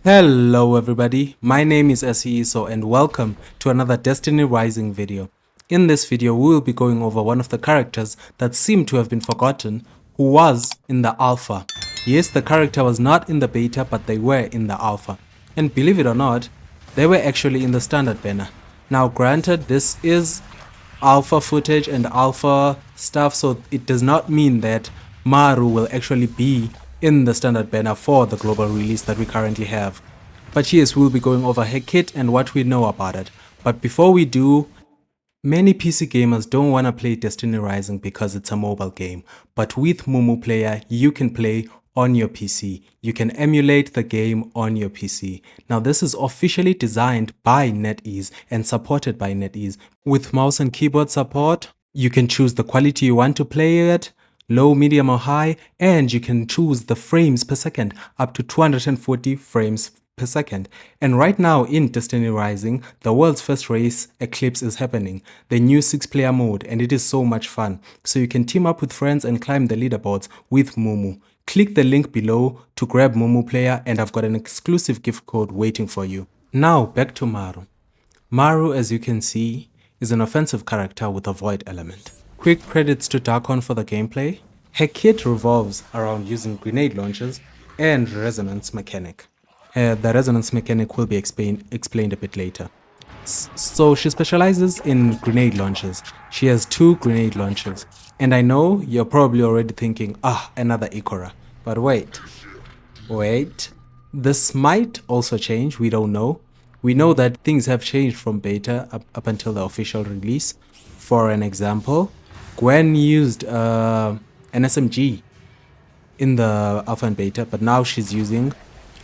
Hello everybody, my name is SEISO and welcome to another Destiny Rising video. In this video we will be going over one of the characters that seem to have been forgotten who was in the alpha. Yes, the character was not in the beta but they were in the alpha. And believe it or not, they were actually in the standard banner. Now granted, this is alpha footage and alpha stuff, so it does not mean that Maru will actually be in the standard banner for the global release that we currently have. But yes, we'll be going over her kit and what we know about it. But before we do, many PC gamers don't want to play Destiny Rising because it's a mobile game. But with Mumu Player, you can play on your PC. You can emulate the game on your PC. Now this is officially designed by NetEase and supported by NetEase. With mouse and keyboard support, you can choose the quality you want to play at, low, medium or high, and you can choose the frames per second up to 240 frames per second. And right now in Destiny Rising, the world's first race eclipse is happening, the new 6-player mode, and it is so much fun. So you can team up with friends and climb the leaderboards with Mumu. Click the link below to grab Mumu Player and I've got an exclusive gift code waiting for you. Now back to Maru. Maru, as you can see, is an offensive character with a void element. Quick credits to Darkon for the gameplay. Her kit revolves around using grenade launchers and resonance mechanic. The resonance mechanic will be explained a bit later. So she specializes in grenade launchers. She has 2 grenade launchers. And I know you're probably already thinking, another Ikora. But wait. This might also change, we don't know. We know that things have changed from beta up until the official release. For an example, Gwen used an SMG in the alpha and beta, but now she's using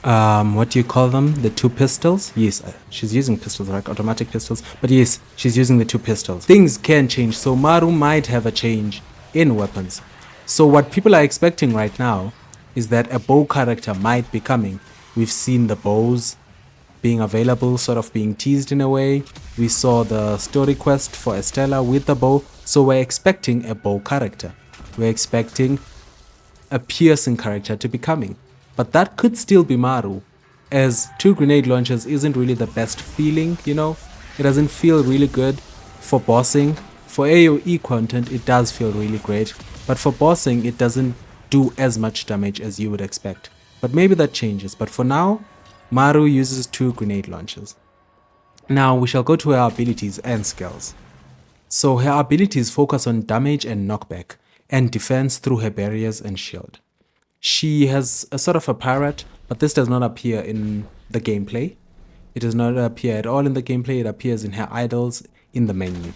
what do you call them? The 2 pistols? Yes, she's using pistols, like automatic pistols. But yes, she's using the 2 pistols. Things can change, so Maru might have a change in weapons. So what people are expecting right now is that a bow character might be coming. We've seen the bows being available, sort of being teased in a way. We saw the story quest for Estella with the bow, so we're expecting a bow character. We're expecting a piercing character to be coming. But that could still be Maru, as 2 grenade launchers isn't really the best feeling, you know? It doesn't feel really good for bossing. For AoE content, it does feel really great, but for bossing, it doesn't do as much damage as you would expect. But maybe that changes, but for now, Maru uses 2 grenade launchers. Now we shall go to her abilities and skills. So her abilities focus on damage and knockback, and defense through her barriers and shield. She has a sort of a parrot, but this does not appear in the gameplay. It does not appear at all in the gameplay, it appears in her idols in the menu.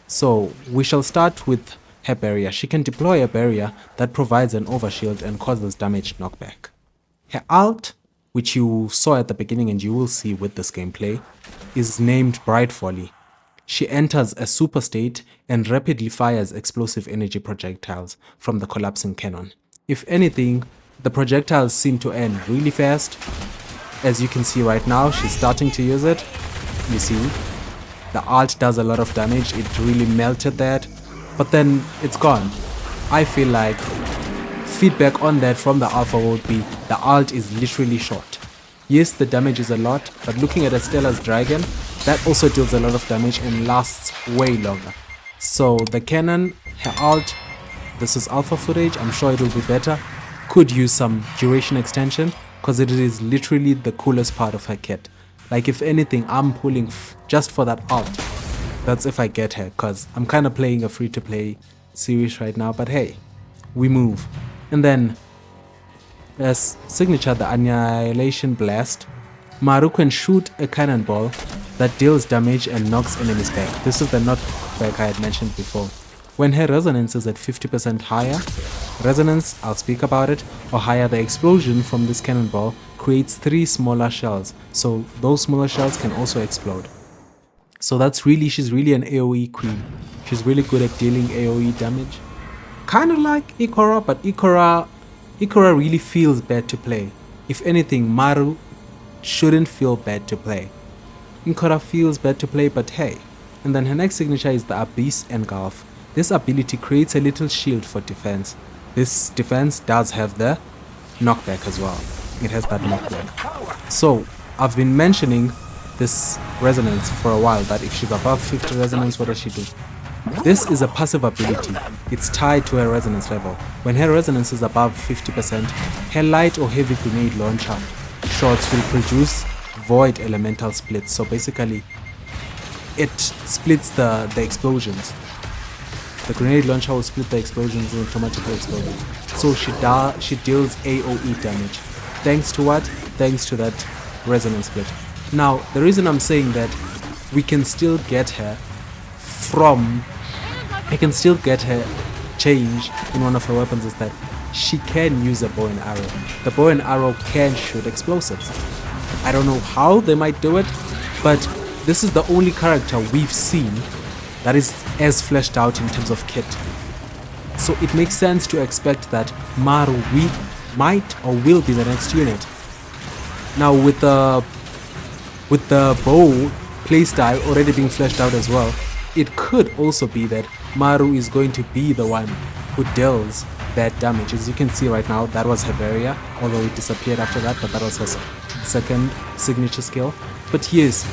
So we shall start with her barrier. She can deploy a barrier that provides an overshield and causes damage knockback. Her ult, which you saw at the beginning and you will see with this gameplay, is named Blight Volley. She enters a super state and rapidly fires explosive energy projectiles from the collapsing cannon. If anything, the projectiles seem to end really fast. As you can see right now, she's starting to use it. You see, the ult does a lot of damage, it really melted that, but then it's gone. I feel like feedback on that from the alpha would be the ult is literally short. Yes, the damage is a lot, but looking at Estella's dragon, that also deals a lot of damage and lasts way longer. So the cannon, her ult, this is alpha footage, I'm sure it will be better. Could use some duration extension because it is literally the coolest part of her kit. Like if anything, I'm pulling just for that ult. That's if I get her, because I'm kind of playing a free-to-play series right now, but hey, we move. And then as signature, the Annihilation Blast, Maru can shoot a cannonball that deals damage and knocks enemies back. This is the knockback I had mentioned before. When her resonance is at 50% higher, resonance, I'll speak about it, or higher, the explosion from this cannonball creates 3 smaller shells, so those smaller shells can also explode. So she's really an AoE queen. She's really good at dealing AoE damage. Kind of like Ikora, but Ikora really feels bad to play. If anything, Maru shouldn't feel bad to play. Ikora feels bad to play, but hey. And then her next signature is the Abyss Engulf. This ability creates a little shield for defense. This defense does have the knockback as well. it has that knockback. So I've been mentioning this resonance for a while, that if she's above 50 resonance, what does she do? This is a passive ability. It's tied to her resonance level. When her resonance is above 50%, her light or heavy grenade launcher shots will produce void elemental splits. So basically, it splits the explosions. The grenade launcher will split the explosions into multiple explosions. So she deals AoE damage. Thanks to what? Thanks to that resonance split. Now, the reason I'm saying that we can still get her from... I can still get her change in one of her weapons is that she can use a bow and arrow. The bow and arrow can shoot explosives. I don't know how they might do it, but this is the only character we've seen that is as fleshed out in terms of kit. So it makes sense to expect that Maru might or will be the next unit. Now with the bow playstyle already being fleshed out as well, it could also be that Maru is going to be the one who deals that damage. As you can see right now, that was her barrier, although it disappeared after that, but that was her second signature skill. But yes,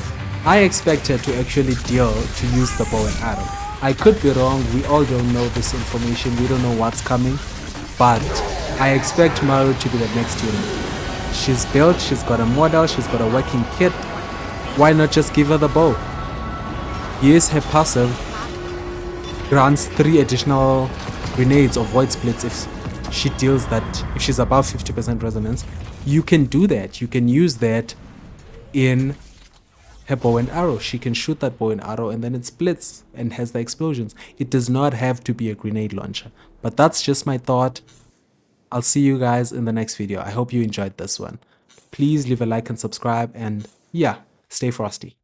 I expect her to actually use the bow and arrow. I could be wrong, we all don't know this information, we don't know what's coming, but I expect Maru to be the next unit. She's built, she's got a model, she's got a working kit. Why not just give her the bow? Yes, her passive grants 3 additional grenades or void splits if she deals that, if she's above 50% resonance. You can do that. You can use that in her bow and arrow. She can shoot that bow and arrow and then it splits and has the explosions. It does not have to be a grenade launcher. But that's just my thought. I'll see you guys in the next video. I hope you enjoyed this one. Please leave a like and subscribe, and yeah, stay frosty.